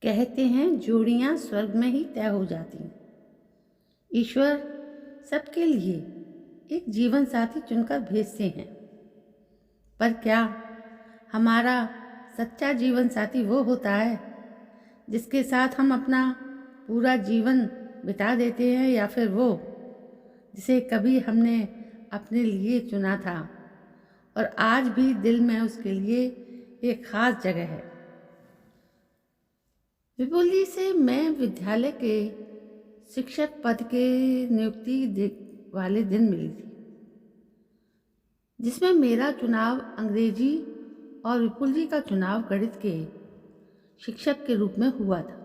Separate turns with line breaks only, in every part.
कहते हैं जोड़ियां स्वर्ग में ही तय हो जाती हैं। ईश्वर सबके लिए एक जीवन साथी चुनकर भेजते हैं, पर क्या हमारा सच्चा जीवन साथी वो होता है जिसके साथ हम अपना पूरा जीवन बिता देते हैं, या फिर वो जिसे कभी हमने अपने लिए चुना था और आज भी दिल में उसके लिए एक खास जगह है। विपुल जी से मैं विद्यालय के शिक्षक पद के नियुक्ति वाले दिन मिली थी, जिसमें मेरा चुनाव अंग्रेजी और विपुल जी का चुनाव गणित के शिक्षक के रूप में हुआ था।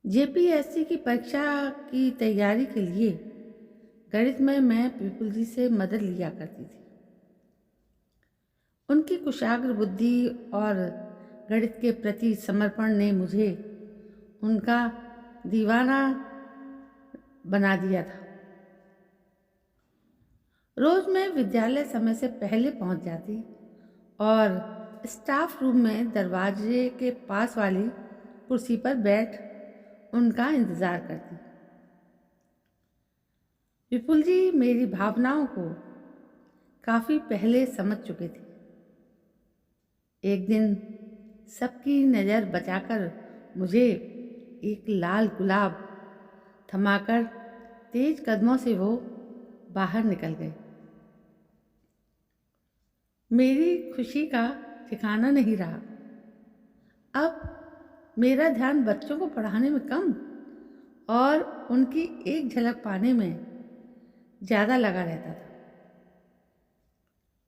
जेपीएससी की परीक्षा की तैयारी के लिए गणित में मैं विपुल जी से मदद लिया करती थी। उनकी कुशाग्र बुद्धि और गणित के प्रति समर्पण ने मुझे उनका दीवाना बना दिया था। रोज मैं विद्यालय समय से पहले पहुंच जाती और स्टाफ रूम में दरवाजे के पास वाली कुर्सी पर बैठ उनका इंतज़ार करती। विपुल जी मेरी भावनाओं को काफ़ी पहले समझ चुके थे। एक दिन सबकी नज़र बचाकर मुझे एक लाल गुलाब थमाकर तेज कदमों से वो बाहर निकल गए। मेरी खुशी का ठिकाना नहीं रहा। अब मेरा ध्यान बच्चों को पढ़ाने में कम और उनकी एक झलक पाने में ज़्यादा लगा रहता था।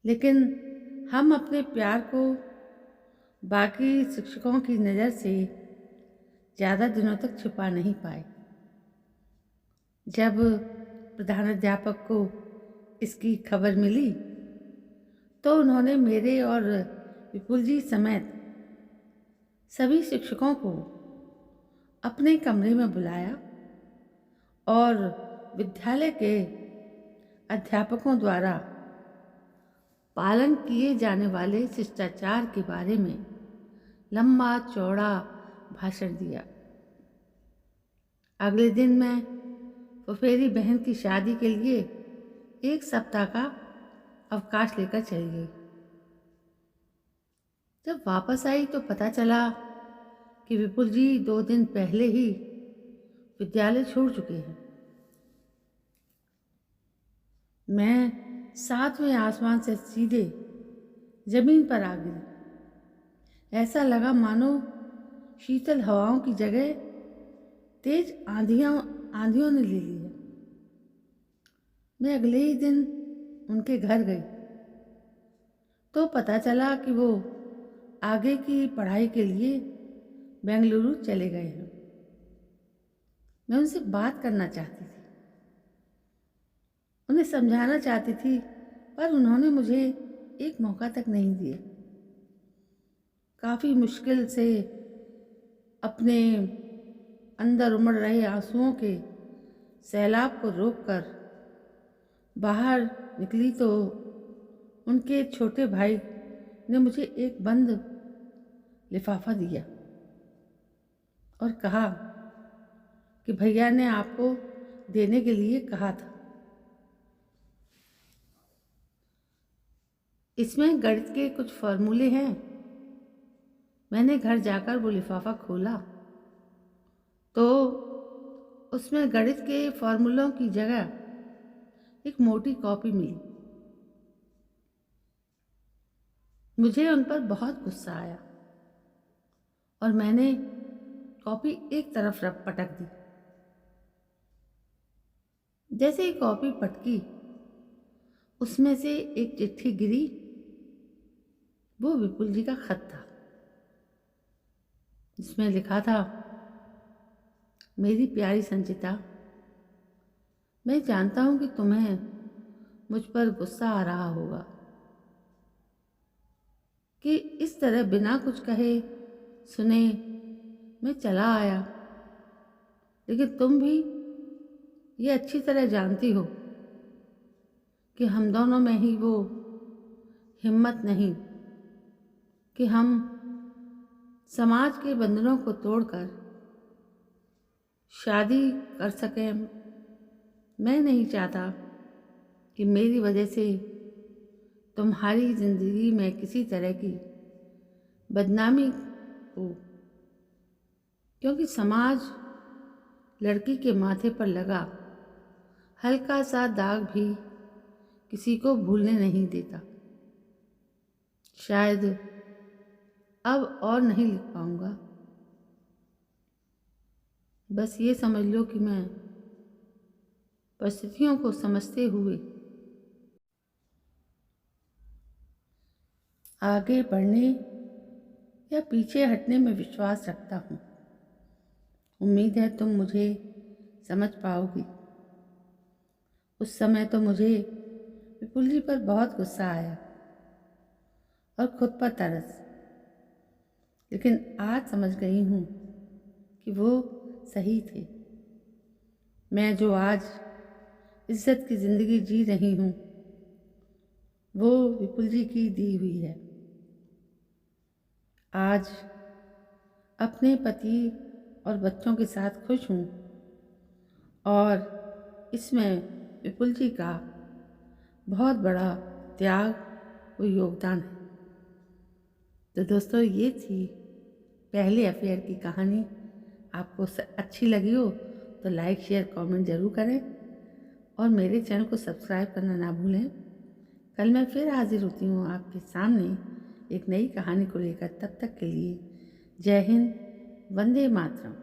लेकिन हम अपने प्यार को बाकी शिक्षकों की नज़र से ज़्यादा दिनों तक छुपा नहीं पाए। जब प्रधानाध्यापक को इसकी खबर मिली तो उन्होंने मेरे और विपुल जी समेत सभी शिक्षकों को अपने कमरे में बुलाया और विद्यालय के अध्यापकों द्वारा पालन किए जाने वाले शिष्टाचार के बारे में लंबा चौड़ा भाषण दिया। अगले दिन मैं फुफेरी बहन की शादी के लिए एक सप्ताह का अवकाश लेकर चली गई। जब वापस आई तो पता चला कि विपुल जी 2 दिन पहले ही विद्यालय छोड़ चुके हैं। मैं 7वें आसमान से सीधे जमीन पर आ गिरी। ऐसा लगा मानो शीतल हवाओं की जगह तेज आंधियों ने ले ली है। मैं अगले ही दिन उनके घर गई तो पता चला कि वो आगे की पढ़ाई के लिए बेंगलुरु चले गए हैं। मैं उनसे बात करना चाहती थी, उन्हें समझाना चाहती थी, पर उन्होंने मुझे एक मौका तक नहीं दिया। काफ़ी मुश्किल से अपने अंदर उमड़ रहे आंसुओं के सैलाब को रोककर बाहर निकली तो उनके छोटे भाई ने मुझे एक बंद लिफाफा दिया और कहा कि भैया ने आपको देने के लिए कहा था। इसमें गणित के कुछ फॉर्मूले हैं। मैंने घर जाकर वो लिफाफा खोला तो उसमें गणित के फॉर्मूलों की जगह एक मोटी कॉपी मिली। मुझे उन पर बहुत गुस्सा आया और मैंने कॉपी एक तरफ पटक दी। जैसे ही कॉपी पटकी उसमें से एक चिट्ठी गिरी। वो विपुल जी का खत था जिसमें लिखा था, मेरी प्यारी संचिता, मैं जानता हूँ कि तुम्हें मुझ पर गुस्सा आ रहा होगा कि इस तरह बिना कुछ कहे सुने मैं चला आया, लेकिन तुम भी ये अच्छी तरह जानती हो कि हम दोनों में ही वो हिम्मत नहीं कि हम समाज के बंधनों को तोड़कर शादी कर सकें। मैं नहीं चाहता कि मेरी वजह से तुम्हारी ज़िंदगी में किसी तरह की बदनामी हो, क्योंकि समाज लड़की के माथे पर लगा हल्का सा दाग भी किसी को भूलने नहीं देता। शायद अब और नहीं लिख पाऊंगा। बस ये समझ लो कि मैं परिस्थितियों को समझते हुए आगे बढ़ने या पीछे हटने में विश्वास रखता हूँ। उम्मीद है तुम मुझे समझ पाओगी। उस समय तो मुझे विपुल जी पर बहुत गुस्सा आया और खुद पर तरस, लेकिन आज समझ गई हूँ कि वो सही थे। मैं जो आज इज्जत की ज़िंदगी जी रही हूँ वो विपुल जी की दी हुई है। आज अपने पति और बच्चों के साथ खुश हूँ और इसमें विपुल जी का बहुत बड़ा त्याग और योगदान है। तो दोस्तों, ये थी पहले अफेयर की कहानी। आपको अच्छी लगी हो तो लाइक शेयर कमेंट ज़रूर करें और मेरे चैनल को सब्सक्राइब करना ना भूलें। कल मैं फिर हाजिर होती हूँ आपके सामने एक नई कहानी को लेकर। तब तक के लिए जय हिंद, वंदे मातरम।